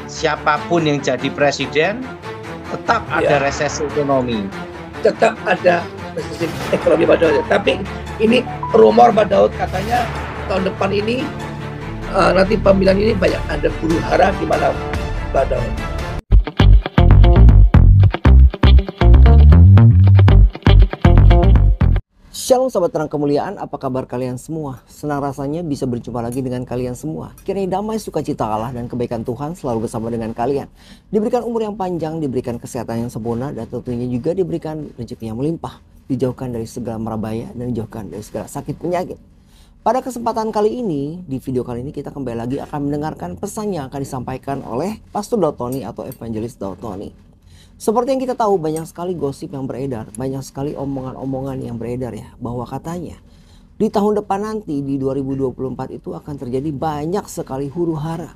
siapapun yang jadi presiden tetap ada resesi ekonomi. Tetap ada resesi ekonomi Pak Daud. Tapi ini rumor Pak Daud, katanya tahun depan ini nanti pemilihan ini banyak ada huru hara, gimana Pak Daud? Shalom Sobat Terang Kemuliaan, apa kabar kalian semua? Senang rasanya bisa berjumpa lagi dengan kalian semua. Kiranya damai, sukacita Allah dan kebaikan Tuhan selalu bersama dengan kalian. Diberikan umur yang panjang, diberikan kesehatan yang sempurna, dan tentunya juga diberikan rezeki yang melimpah. Dijauhkan dari segala merabaya dan dijauhkan dari segala sakit penyakit. Pada kesempatan kali ini, di video kali ini kita kembali lagi akan mendengarkan pesan yang akan disampaikan oleh Pastor Daud Tony atau Evangelis Daud Tony. Seperti yang kita tahu, banyak sekali gosip yang beredar, banyak sekali omongan-omongan yang beredar ya, bahwa katanya di tahun depan nanti di 2024 itu akan terjadi banyak sekali huru hara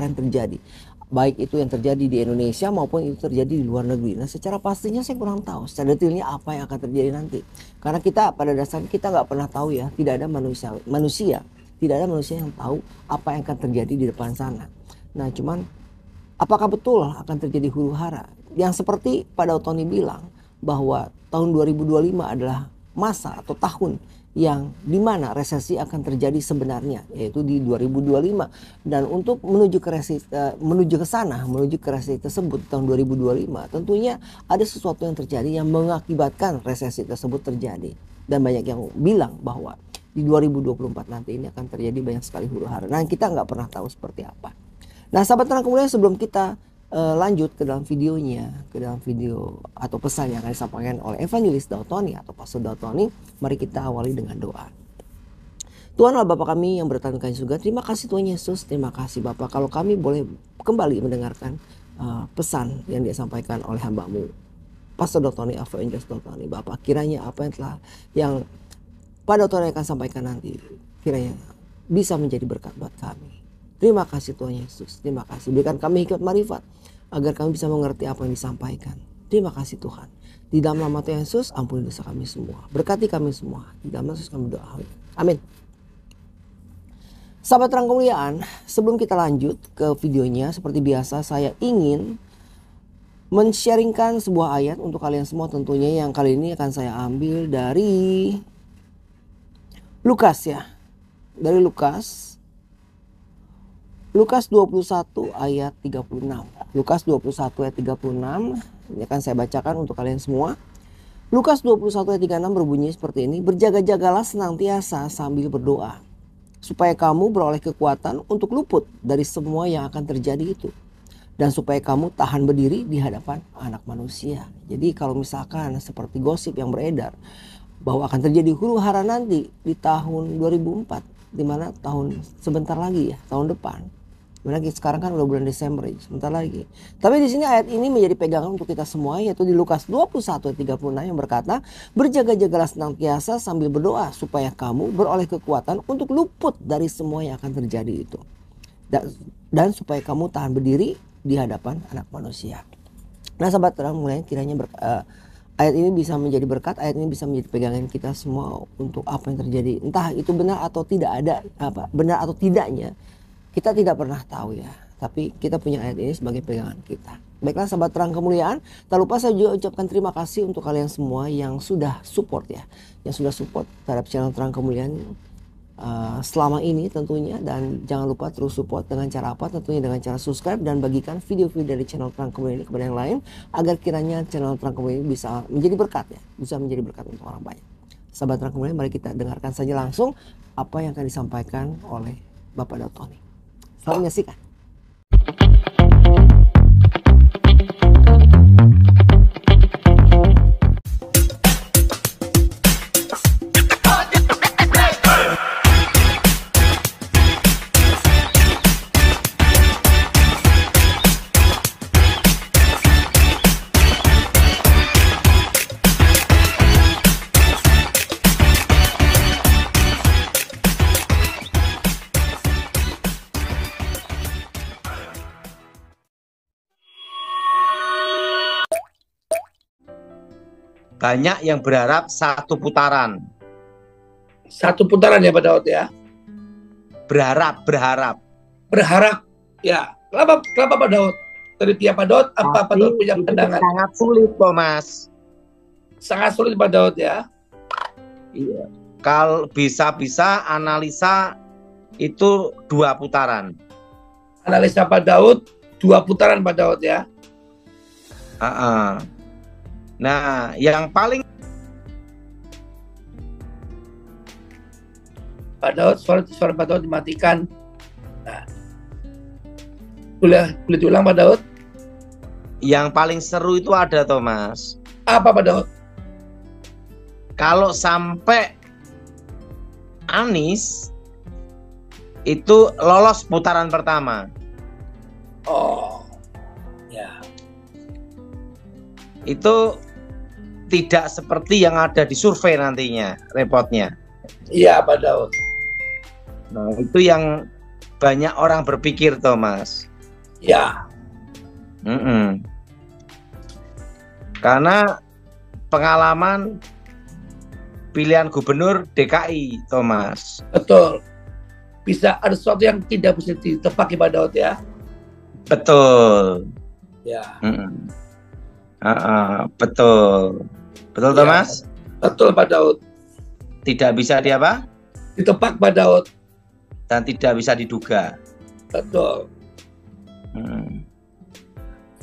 yang terjadi. Baik itu yang terjadi di Indonesia maupun itu terjadi di luar negeri. Nah, secara pastinya saya kurang tahu secara detailnya apa yang akan terjadi nanti. Karena kita pada dasarnya kita nggak pernah tahu ya, tidak ada manusia yang tahu apa yang akan terjadi di depan sana. Nah, cuman apakah betul akan terjadi huru hara? Yang seperti Pak Daud Tony bilang bahwa tahun 2025 adalah masa atau tahun yang dimana resesi akan terjadi sebenarnya, yaitu di 2025. Dan untuk menuju ke resesi tersebut tahun 2025, tentunya ada sesuatu yang terjadi yang mengakibatkan resesi tersebut terjadi. Dan banyak yang bilang bahwa di 2024 nanti ini akan terjadi banyak sekali huru hara. Nah, kita nggak pernah tahu seperti apa. Nah, sahabat terang kemudian, sebelum kita lanjut ke dalam video atau pesan yang akan disampaikan oleh Evangelis Daud Tony atau Pastor Daud Tony, mari kita awali dengan doa. Tuhan Allah Bapa kami yang berada di surga, terima kasih Tuhan Yesus, terima kasih Bapa kalau kami boleh kembali mendengarkan pesan yang disampaikan oleh hamba-Mu Pastor Daud Tony, Evangelis Daud Tony. Bapa, kiranya apa yang Pak Daud Tony akan sampaikan nanti, kiranya bisa menjadi berkat buat kami. Terima kasih Tuhan Yesus, terima kasih. Berikan kami hikmat marifat agar kami bisa mengerti apa yang disampaikan. Terima kasih Tuhan. Di dalam nama Tuhan Yesus, ampuni dosa kami semua. Berkati kami semua. Di dalam nama Yesus kami doa. Amin. Sahabat terang kemuliaan, sebelum kita lanjut ke videonya, seperti biasa saya ingin men-sharingkan sebuah ayat untuk kalian semua tentunya, yang kali ini akan saya ambil dari Lukas ya. Dari Lukas 21 ayat 36. Lukas 21 ayat 36. Ini akan saya bacakan untuk kalian semua. Lukas 21 ayat 36 berbunyi seperti ini. Berjaga-jagalah senantiasa sambil berdoa, supaya kamu beroleh kekuatan untuk luput dari semua yang akan terjadi itu, dan supaya kamu tahan berdiri di hadapan Anak Manusia. Jadi kalau misalkan seperti gosip yang beredar bahwa akan terjadi huru hara nanti di tahun 2004, di mana tahun sebentar lagi ya, tahun depan. Dimana sekarang kan udah bulan Desember, sebentar lagi. Tapi di sini ayat ini menjadi pegangan untuk kita semua, yaitu di Lukas 21 ayat 36 yang berkata, berjaga-jagalah senantiasa sambil berdoa supaya kamu beroleh kekuatan untuk luput dari semua yang akan terjadi itu, dan supaya kamu tahan berdiri di hadapan Anak Manusia. Nah, sahabat terang mulai kiranya ayat ini bisa menjadi berkat, ayat ini bisa menjadi pegangan kita semua untuk apa yang terjadi. Entah itu benar atau tidaknya, kita tidak pernah tahu ya. Tapi kita punya ayat ini sebagai pegangan kita. Baiklah sahabat terang kemuliaan, tak lupa saya juga ucapkan terima kasih untuk kalian semua yang sudah support ya. Yang sudah support terhadap channel Terang Kemuliaan selama ini tentunya. Dan jangan lupa terus support dengan cara apa? Tentunya dengan cara subscribe dan bagikan video-video dari channel Terang Kemuliaan ini kepada yang lain, agar kiranya channel Terang Kemuliaan ini bisa menjadi berkat ya, bisa menjadi berkat untuk orang banyak. Sahabat Terang Kemuliaan, mari kita dengarkan saja langsung apa yang akan disampaikan oleh Bapak Daud Tony. Selamat menyaksikan. Banyak yang berharap satu putaran. Satu putaran ya Pak Daud ya? Berharap. Berharap ya. Kenapa Pak Daud? Dari pihak Pak Daud, apa Pak Daud punya itu pandangan? sangat sulit, Thomas. Sangat sulit Pak Daud ya. Iya. Kalau bisa analisa itu 2 putaran. Analisa Pak Daud 2 putaran Pak Daud ya. Nah, yang paling Pak Daud, suara Pak Daud dimatikan. Nah, boleh diulang Pak Daud? yang paling seru itu ada, Thomas. Apa Pak Daud? Kalau sampai Anies itu lolos putaran pertama. Oh, ya. Itu tidak seperti yang ada di survei nantinya, repotnya. Iya Pak Daud. Nah, itu yang banyak orang berpikir, Thomas. Ya. Karena pengalaman pilihan gubernur DKI, Thomas. Betul. Bisa ada sesuatu yang tidak bisa ditebak Pak Daud ya. Betul. Ya. Betul. Betul, Ya. Thomas? Betul Pak Daud. Tidak bisa Ditebak Pak Daud. dan tidak bisa diduga. Betul.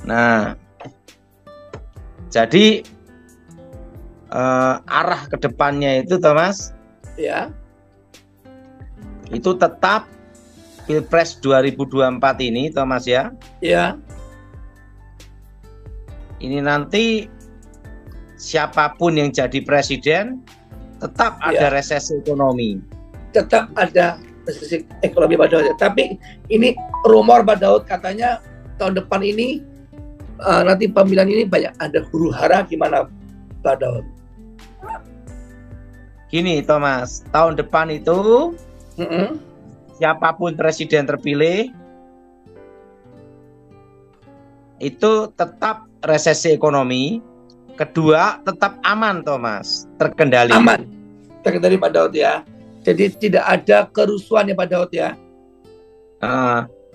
Nah, jadi arah ke depannya itu, Thomas, Ya. itu tetap Pilpres 2024 ini, Thomas ya. Ya. Ini nanti siapapun yang jadi presiden tetap ada resesi ekonomi. Tetap ada resesi ekonomi Pak Daud. Tapi ini rumor Pak Daud katanya tahun depan ini nanti pemilihan ini banyak ada huru hara, gimana Pak Daud? Gini, Thomas, tahun depan itu siapapun presiden terpilih itu tetap resesi ekonomi. Kedua, tetap aman, Thomas, terkendali. Aman, terkendali Pak Daud ya. Jadi tidak ada kerusuhan ya Pak Daud ya.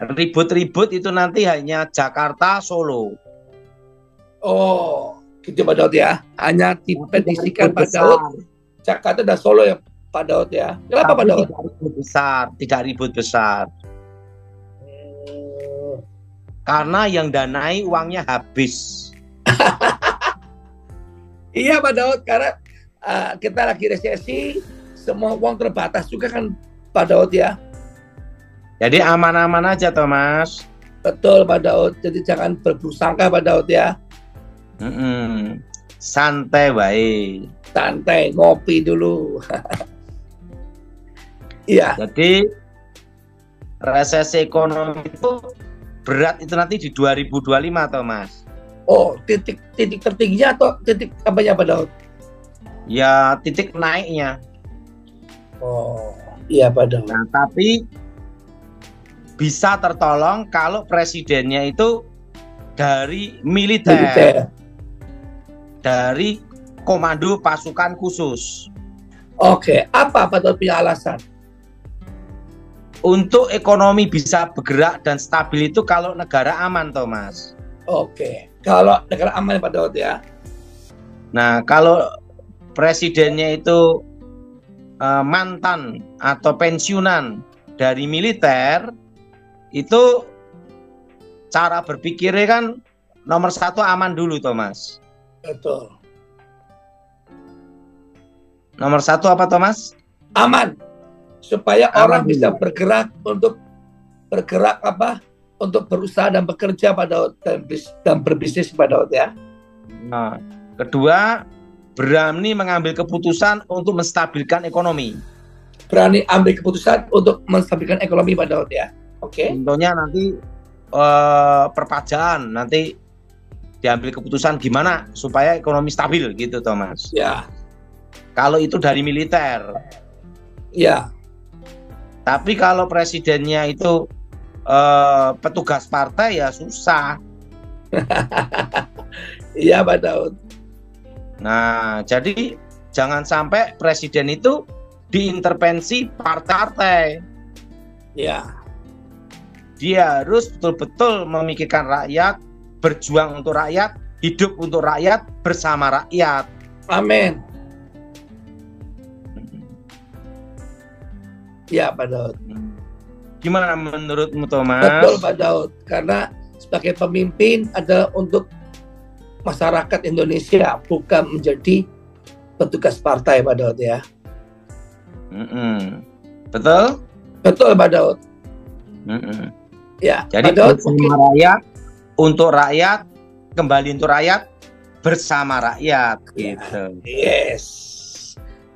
Ribut-ribut itu nanti hanya Jakarta, Solo. Oh, gitu Pak Daud ya. Hanya diprediksi,kan Pak Daud Jakarta dan Solo ya Pak Daud ya. Kenapa Pak Daud? Tidak ribut besar. Karena yang danai uangnya habis. Iya Pak Daud, karena kita lagi resesi, semua uang terbatas juga kan Pak Daud ya. Jadi aman-aman aja, Thomas. Betul Pak Daud, jadi jangan berburuk sangka Pak Daud ya. Santai baik. Santai, ngopi dulu. Iya. Jadi resesi ekonomi itu berat itu nanti di 2025, Thomas. Oh, titik tertingginya atau titik apanya Pak Daud? Ya, titik naiknya. Oh, iya Pak Daud. Nah, tapi bisa tertolong kalau presidennya itu dari militer. Dari komando pasukan khusus. Oke, apa Pak Daud punya alasan? Untuk ekonomi bisa bergerak dan stabil itu kalau negara aman, Thomas. Oke, kalau negara aman Pak Daud ya. Nah, kalau presidennya itu mantan atau pensiunan dari militer, itu cara berpikirnya kan nomor 1 aman dulu, Thomas. Betul. Nomor 1 apa, Thomas? Aman. Supaya Aman orang dulu. bisa bergerak untuk berusaha dan bekerja Pak Daud dan berbisnis Pak Daud ya. Nah, kedua, berani mengambil keputusan untuk menstabilkan ekonomi. Berani ambil keputusan untuk menstabilkan ekonomi Pak Daud ya. Oke. Contohnya nanti perpajakan, nanti diambil keputusan gimana supaya ekonomi stabil gitu, Thomas. Ya. Kalau itu dari militer. Ya. Tapi kalau presidennya itu petugas partai ya susah. Iya Pak Daud. Nah, jadi jangan sampai presiden itu diintervensi partai-partai. Ya. dia harus betul-betul memikirkan rakyat, berjuang untuk rakyat, hidup untuk rakyat, bersama rakyat. Amin. Ya, Pak Daud. Gimana menurutmu, Thomas? Betul, Pak Daud. Karena sebagai pemimpin adalah untuk masyarakat Indonesia, bukan menjadi petugas partai, Pak Daud ya. Betul? Betul, Pak Daud. Ya, jadi Pak Daud, bersama rakyat, untuk rakyat, kembali untuk rakyat, bersama rakyat, gitu. Yes.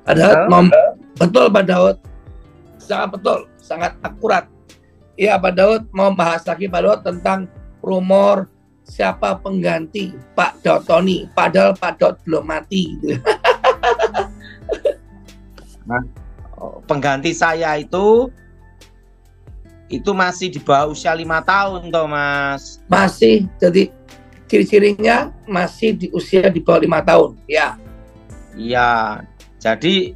Padahal betul, Pak Daud. Sangat betul, sangat akurat. Ya, Pak Daud mau bahas lagi, Pak Daud, tentang rumor siapa pengganti Pak Daud Tony. Padahal Pak Daud belum mati. Nah, pengganti saya itu masih di bawah usia 5 tahun, Thomas. Masih, jadi ciri-cirinya masih di usia di bawah 5 tahun, ya. Iya, jadi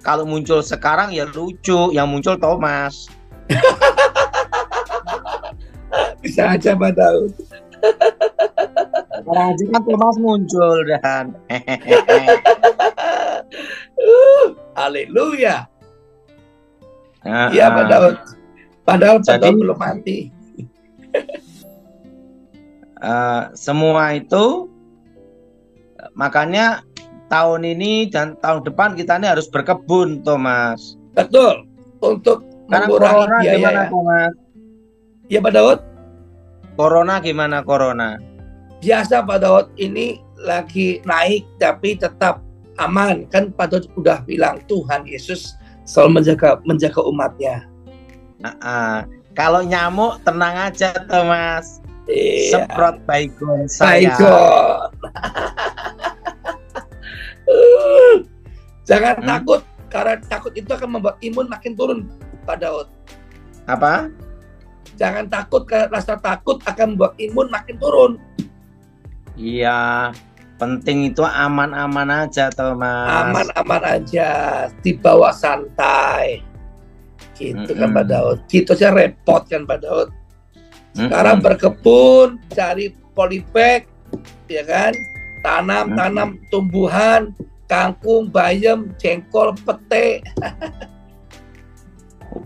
kalau muncul sekarang ya lucu, yang muncul Thomas. Bisa aja, Pak Daud. Sekarang aja kan Thomas muncul dan haleluya. Iya, Pak Daud. Padahal Pak Daud belum mati. Semua itu makanya tahun ini dan tahun depan kita ini harus berkebun, Thomas. Betul. Untuk mengurangi biaya. Gimana, Thomas? Ya, Pak Daud. Corona gimana, corona? Biasa, Pak Daud. Ini lagi naik tapi tetap aman. Kan Pak Daud udah bilang Tuhan Yesus selalu menjaga umatnya. Kalau nyamuk tenang aja, Thomas. Iya. Semprot baygon saya. Baygon. Jangan takut, karena takut itu akan membuat imun makin turun, Pak Daud. Apa? Jangan takut, karena rasa takut akan membuat imun makin turun. Iya, penting itu aman-aman aja, Thomas. Aman-aman aja, dibawa santai. Gitu kan, Pak Daud. Gitu aja repot kan, Pak Daud. Sekarang berkebun, cari polybag, ya kan? Tanam tumbuhan, kangkung, bayam, jengkol, pete.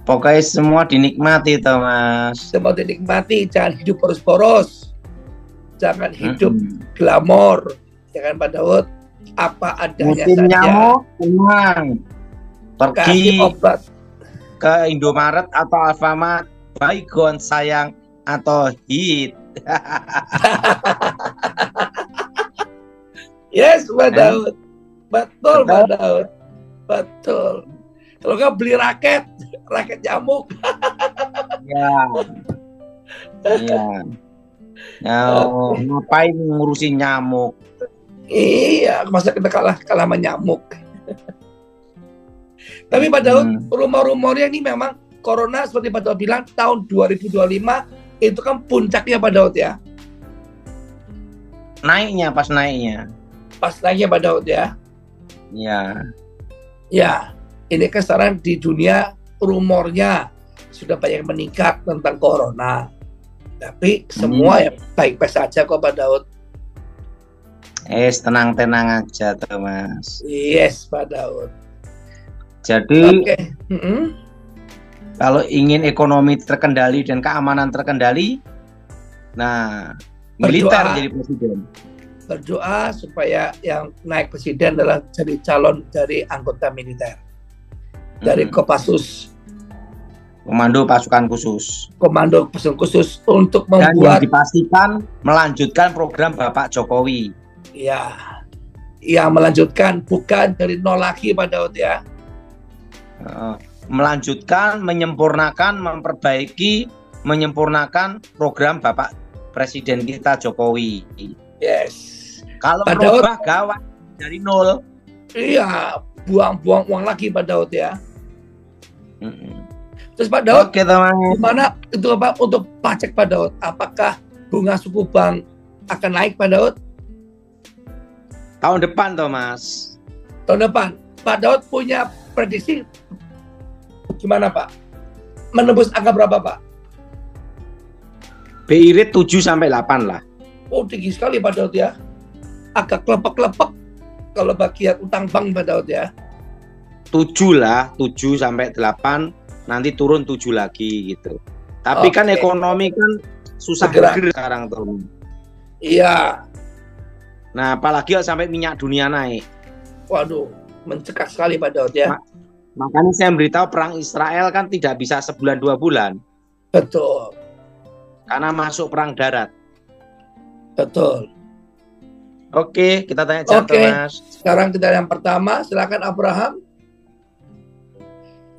Pokoknya semua dinikmati, Thomas. Semua dinikmati, jangan hidup boros-boros. Jangan hidup glamor, ya kan, Pak Daud? Apa adanya musim saja. Nyamuk, tenang. Pergi obat ke Indomaret atau Alfamart, baygon sayang atau hit. Yes, Pak Daud. Betul, Pak Daud. Betul. Kalau nggak beli raket nyamuk. Ya. Ngapain ngurusin nyamuk? Iya, masa kita kalah sama nyamuk. Tapi Pak Daud, rumor-rumornya ini memang corona seperti Pak Daud bilang tahun 2025 itu kan puncaknya, Pak Daud ya. Pas naiknya. Pas naiknya, Pak Daud ya. Iya. Ya, ini kan sekarang di dunia rumornya sudah banyak meningkat tentang corona. Tapi semua ya baik-baik saja kok, Pak Daud. Tenang-tenang aja, Thomas. Yes, Pak Daud. Jadi, kalau ingin ekonomi terkendali dan keamanan terkendali, nah, militer jadi presiden. Berdoa supaya yang naik presiden adalah jadi calon dari anggota militer. Dari Kopassus. Komando Pasukan Khusus. Komando Pasukan Khusus untuk membuat. Dan yang dipastikan melanjutkan program Bapak Jokowi. Ya, yang melanjutkan, bukan dari nol lagi, Pak Daud ya. Melanjutkan, menyempurnakan, memperbaiki, menyempurnakan program Bapak Presiden kita Jokowi. Yes. Kalau merubah gawat dari nol. Iya, buang-buang uang lagi, Pak Daud ya. Terus Pak Daud, gimana itu Pak untuk pajak, Pak Daud? Apakah bunga suku bank akan naik, Pak Daud? Tahun depan, Thomas. Tahun depan. Pak Daud punya prediksi gimana, Pak? Menembus angka berapa, Pak? BI rate 7 sampai 8 lah. Oh, tinggi sekali Pak Daud ya. Agak kelepek-kelepek kalau bagian utang bank Pak Daud ya. 7 lah, 7 sampai 8, nanti turun 7 lagi gitu. Tapi kan ekonomi kan susah bergerak sekarang tuh. Iya. Nah, apalagi sampai minyak dunia naik. Waduh, mencekak sekali Pak Daud ya. Makanya saya beritahu perang Israel kan tidak bisa sebulan 2 bulan. Betul. Karena masuk perang darat. Betul. Oke, kita tanya jatuh, Mas. Sekarang kita yang pertama, silakan Abraham.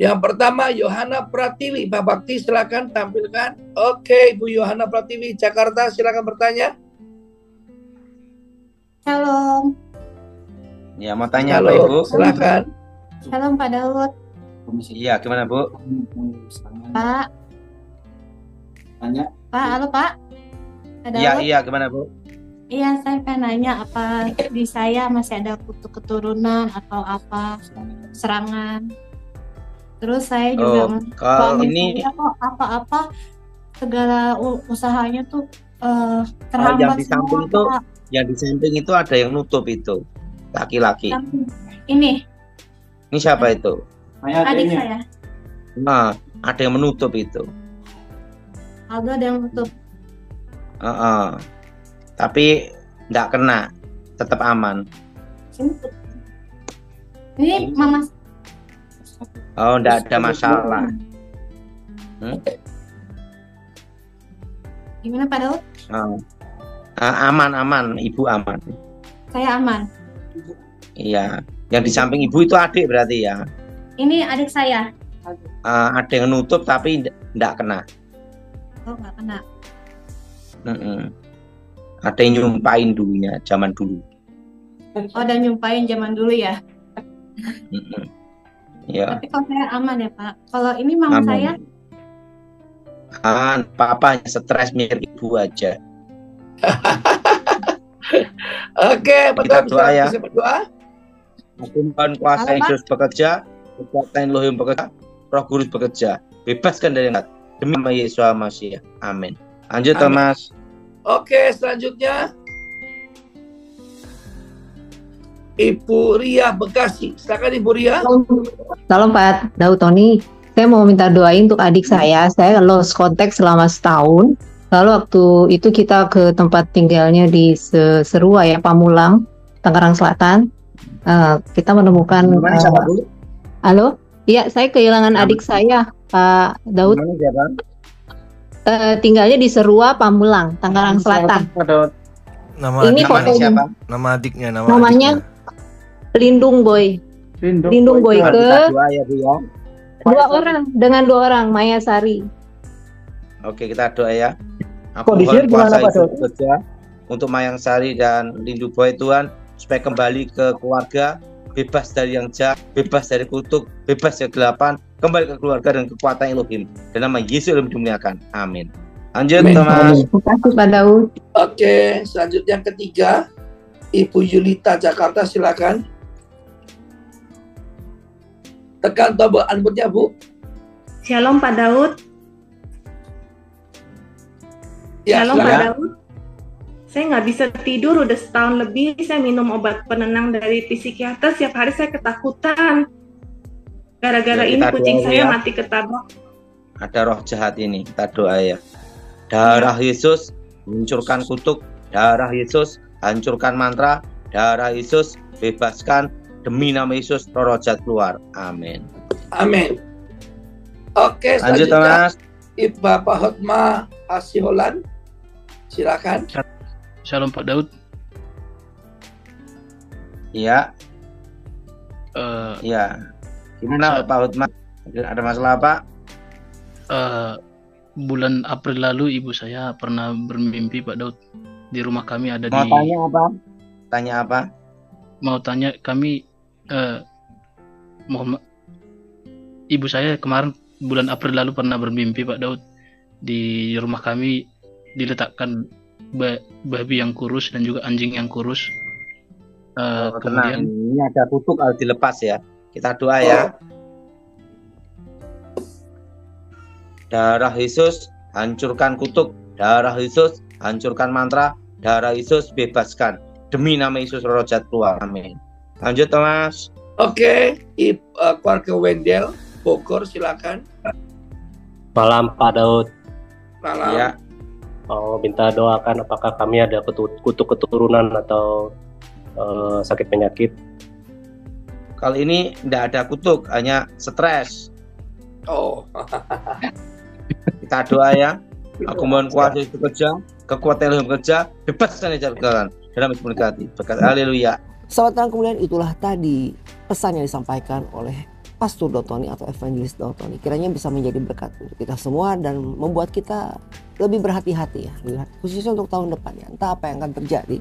Yang pertama Yohana Pratiwi, Pak Bakti silakan tampilkan. Oke, Ibu Yohana Pratiwi, Jakarta, silakan bertanya. Shalom. Ya, mau tanya Halo, apa Ibu? silakan. Shalom Pak Daud. Iya, gimana Bu? Pak. Tanya. Pak, halo Pak. Pak Iya, Daud. iya, gimana Bu? Iya, saya pengen nanya apa di saya masih ada kutuk keturunan atau apa serangan. Terus saya juga kalau suami ini saya kok apa-apa segala usahanya tuh yang terhambat di samping semua, itu, Pak. yang di samping itu ada yang nutup itu, laki-laki. Ini Ini siapa itu? adik saya. Nah, ada yang menutup itu. Aldo ada yang nutup. Tapi nggak kena, tetap aman. Ini mama. Oh, nggak ada masalah. Gimana Pak Daud? Aman, Ibu aman. Saya aman. Iya, yang di samping Ibu itu adik berarti ya? Ini adik saya. Ada yang nutup tapi nggak kena. Oh, nggak kena. Ada yang nyumpain dulunya, zaman dulu. Oh, udah nyumpain zaman dulu ya? Ya. Tapi kalau saya aman ya Pak. Kalau ini mama saya? Papa stres mirip Ibu aja. Oke, kita doa ya. Berdoa. Mohon kuasa Yesus bekerja, kekuatan Elohim bekerja, Roh Kudus bekerja, bebaskan dari yang demi nama Yesus Masih. Amin. Lanjut Mas. Oke, selanjutnya Ibu Ria Bekasi. Silakan Ibu Ria. Salam Pak Daud Tony. Saya mau minta doain untuk adik saya. Saya lost contact selama setahun. Lalu waktu itu kita ke tempat tinggalnya di Serua ya, Pamulang, Tangerang Selatan. Kita menemukan. Halo, iya saya kehilangan adik saya, Pak Daud. Tinggalnya di Serua, Pamulang, Tangerang Selatan. Ini fotonya. Namanya Lindung Boy. Lindung Boy ke dua orang dengan 2 orang, Maya Sari. Oke, kita doa ya. Aku mohon kuasa Yesus bekerja untuk Mayang Sari dan Lindu Boy Tuhan, supaya kembali ke keluarga, bebas dari yang jahat, bebas dari kutuk, bebas dari kegelapan, kembali ke keluarga dan kekuatan Elohim. Dan nama Yesus Elohim dimuliakan. Amin. Lanjut, Thomas. Terima kasih Pak Daud. Oke, selanjutnya yang ketiga, Ibu Yulita Jakarta, silakan. Tekan tombol unmute-nya, Bu. Shalom Pak Daud. Ya, Shalom Pak silakan. Daud. Saya nggak bisa tidur udah setahun lebih. Saya minum obat penenang dari psikiater. Setiap hari saya ketakutan. Gara-gara ini kucing saya mati ketabrak. Ada roh jahat ini, kita doa ya. Darah Yesus hancurkan kutuk, darah Yesus hancurkan mantra, darah Yesus bebaskan, demi nama Yesus roh jahat keluar. Amin. Amin. Oke, lanjut selanjutnya Mas. Bapak Hotma Asiholan, silakan. Shalom Pak Daud. Iya. Iya. Gimana Pak Hotma? Ada masalah apa? Bulan April lalu ibu saya pernah bermimpi Pak Daud. Di rumah kami ada Mau tanya apa? Tanya apa? Mau tanya kami ibu saya kemarin bulan April lalu pernah bermimpi Pak Daud. Di rumah kami diletakkan babi yang kurus dan juga anjing yang kurus. Kemudian ini ada kutuk harus dilepas ya. Kita doa ya. Darah Yesus hancurkan kutuk, darah Yesus hancurkan mantra, darah Yesus bebaskan. Demi nama Yesus roh jahat keluar. Amin. Lanjut Thomas. Oke, keluarga Wendel Bogor, silakan. Malam Pak Daud. Malam. Ya. Mau minta doakan apakah kami ada kutuk keturunan atau sakit penyakit. Kali ini tidak ada kutuk, hanya stres. Oh. Kita doa ya. Aku mohon kuasa itu bekerja, kekuatan yang bekerja, bebaskan aja kegagalan dalam komunikasi. Berkat haleluya. Sahabat Terang Kemuliaan, itulah tadi pesan yang disampaikan oleh Pastor Daud Tony atau Evangelis Daud Tony. Kiranya bisa menjadi berkat untuk kita semua dan membuat kita lebih berhati-hati ya. Khususnya untuk tahun depan ya. Entah apa yang akan terjadi.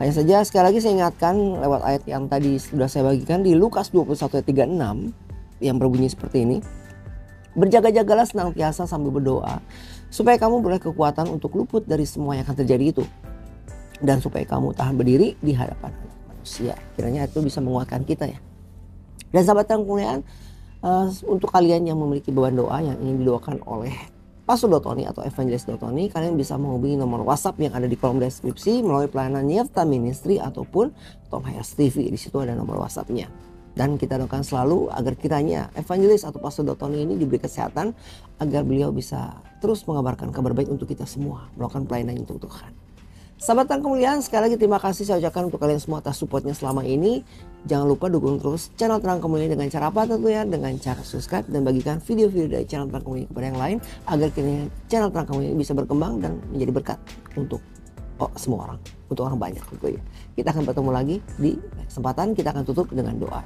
Hanya saja sekali lagi saya ingatkan lewat ayat yang tadi sudah saya bagikan di Lukas 21 ayat 36 yang berbunyi seperti ini. Berjaga-jagalah senantiasa sambil berdoa supaya kamu beroleh kekuatan untuk luput dari semua yang akan terjadi itu. Dan supaya kamu tahan berdiri di hadapan manusia. Kiranya itu bisa menguatkan kita ya. Dan sahabat Terang Kemuliaan, untuk kalian yang memiliki beban doa yang ingin didoakan oleh Pastor Daud Tony atau Evangelis Daud Tony, kalian bisa menghubungi nomor WhatsApp yang ada di kolom deskripsi melalui pelayanan Yefta Ministry ataupun Tom Hayes TV. Di situ ada nomor WhatsApp-nya. Dan kita doakan selalu agar kiranya Evangelis atau Pastor Daud Tony ini diberi kesehatan agar beliau bisa terus mengabarkan kabar baik untuk kita semua, melakukan pelayanan untuk Tuhan. Sahabat Terang Kemuliaan, sekali lagi terima kasih saya ucapkan untuk kalian semua atas supportnya selama ini. Jangan lupa dukung terus channel Terang Kemuliaan dengan cara apa tentunya? Dengan cara subscribe dan bagikan video-video dari channel Terang Kemuliaan kepada yang lain agar kiranya channel Terang Kemuliaan bisa berkembang dan menjadi berkat untuk semua orang, untuk orang banyak tentunya. Kita akan bertemu lagi di kesempatan, kita akan tutup dengan doa.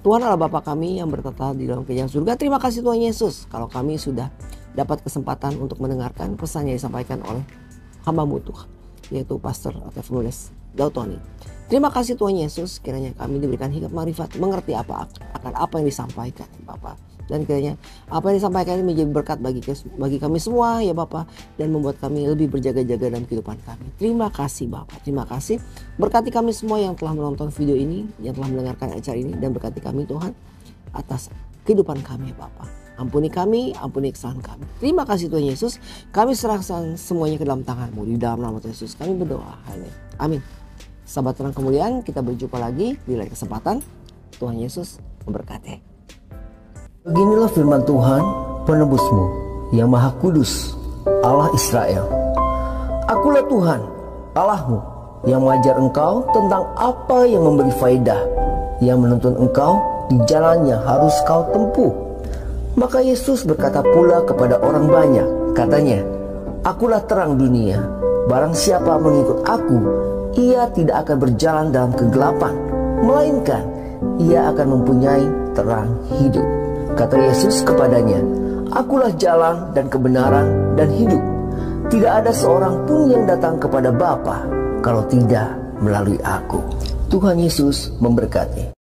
Tuhan Allah Bapa kami yang bertata di dalam kerajaan surga, terima kasih Tuhan Yesus kalau kami sudah dapat kesempatan untuk mendengarkan pesan yang disampaikan oleh hamba-Mu Tuhan, yaitu Pastor atau Evangelis Daud Tony. Terima kasih Tuhan Yesus, kiranya kami diberikan hikmat marifat, mengerti akan apa yang disampaikan Bapa. Dan kiranya apa yang disampaikan ini menjadi berkat bagi kami semua ya Bapa, dan membuat kami lebih berjaga-jaga dalam kehidupan kami. Terima kasih Bapa, terima kasih. Berkati kami semua yang telah menonton video ini, yang telah mendengarkan acara ini, dan berkati kami Tuhan atas kehidupan kami Bapa. Ampuni kami, ampuni kesalahan kami. Terima kasih Tuhan Yesus. Kami serahkan semuanya ke dalam tangan-Mu. Di dalam nama Tuhan Yesus kami berdoa. Amin. Sahabat Terang Kemuliaan, kita berjumpa lagi di lain kesempatan. Tuhan Yesus memberkati. Beginilah firman Tuhan, penebusmu yang maha kudus, Allah Israel. Akulah Tuhan, Allahmu, yang mengajar engkau tentang apa yang memberi faedah, yang menuntun engkau di jalan yang harus kau tempuh. Maka Yesus berkata pula kepada orang banyak, katanya, Akulah terang dunia, barang siapa mengikut aku, ia tidak akan berjalan dalam kegelapan, melainkan ia akan mempunyai terang hidup. Kata Yesus kepadanya, Akulah jalan dan kebenaran dan hidup. Tidak ada seorang pun yang datang kepada Bapa kalau tidak melalui aku. Tuhan Yesus memberkati.